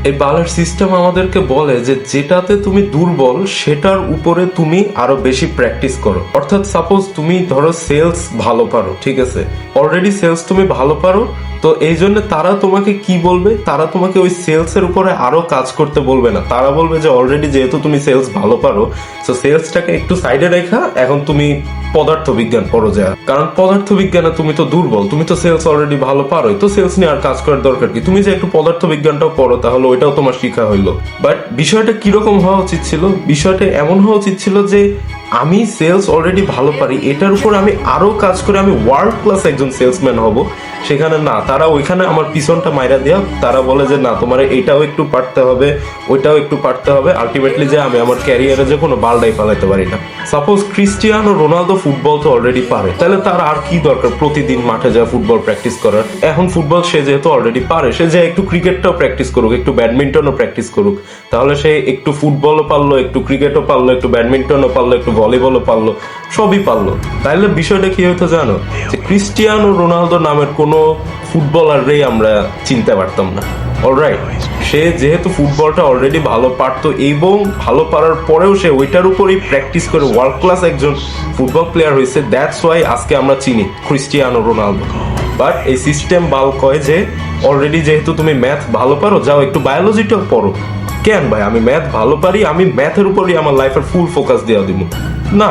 এই বালের সিস্টেম আমাদেরকে বলে যে যেটাতে তুমি দুর্বল সেটার উপরে তুমি আরো বেশি প্র্যাকটিস করো। অর্থাৎ সাপোজ তুমি ধরো সেলস ভালো পারো, ঠিক আছে, অলরেডি সেলস তুমি ভালো পারো, তো এই জন্য তারা তোমাকে কি বলবে, তারা তোমাকে ওই সেলস এর উপরে আরো কাজ করতে বলবে না। তারা বলবে যে অলরেডি যেহেতু তুমি সেলস ভালো পারো, তো সেলসটাকে একটু সাইডে রেখা এখন তুমি পদার্থ বিজ্ঞান পড়ো যা, কারণ পদার্থ বিজ্ঞানে তুমি তো দুর্বল, তুমি তো সেলস অলরেডি ভালো পারোই, তো সেলস নিয়ে আর কাজ করার দরকার কি, তুমি যে একটু পদার্থ বিজ্ঞানটাও পড়ো তাহলে ওইটাও তোমার শিখা হইলো। বাট বিষয়টা কিরকম হওয়া উচিত ছিল, বিষয়টা এমন হওয়া উচিত ছিল যে আমি সেলস অলরেডি ভালো পারি, এটার উপর আমি আরো কাজ করে আমি ওয়ার্ল্ড ক্লাস একজন সেলসম্যান হব। সেখানে না, তারা ওইখানে আমার পিছনটা মাইরা দেয়া, তারা বলে যে না তোমার এইটাও একটু পারতে হবে, ওইটাও একটু পারতে হবে, আলটিমেটলি যে আমি আমার ক্যারিয়ারে যে কোনো বালটাই ফেলাইতে পারি না। সাপোজ ক্রিস্টিয়ানো রোনালদো ফুটবল তো অলরেডি পারে, তাহলে তার আর কি দরকার প্রতিদিন মাঠে যায় ফুটবল প্র্যাকটিস করার। এখন ফুটবল সে যেহেতু অলরেডি পারে, সে যে একটু ক্রিকেটটাও প্র্যাকটিস করুক, একটু ব্যাডমিন্টনও প্র্যাকটিস করুক, তাহলে সে একটু ফুটবলও পারলো, একটু ক্রিকেটও পারলো, একটু ব্যাডমিন্টনও পারলো, একটু ভলিবলও পারলো, সবই পারলো। তাইলে বিষয়টা কি হতো জানো, যে ক্রিস্টিয়ানো রোনালদো নামের কোনো ফুটবলারই আমরা চিনতে পারতাম না। অলরাইট, সে যেহেতু ফুটবলটা অলরেডি ভালো পারতো এবং ভালো পারার পরেও সে ওইটার উপরেই প্র্যাকটিস করে ওয়ার্ল্ড ক্লাস একজন ফুটবল প্লেয়ার হয়েছে, দ্যাটস ওয়াই আজকে আমরা চিনি ক্রিস্টিয়ানো রোনালদো। বাট এই সিস্টেম বাল কয় যে অলরেডি যেহেতু তুমি ম্যাথ ভালো পারো, যাও একটু বায়োলজিটাও পড়ো। কেন ভাই, আমি ম্যাথ ভালো পারি, আমি ম্যাথের উপরই আমার লাইফের ফুল ফোকাস দেওয়া দিব না।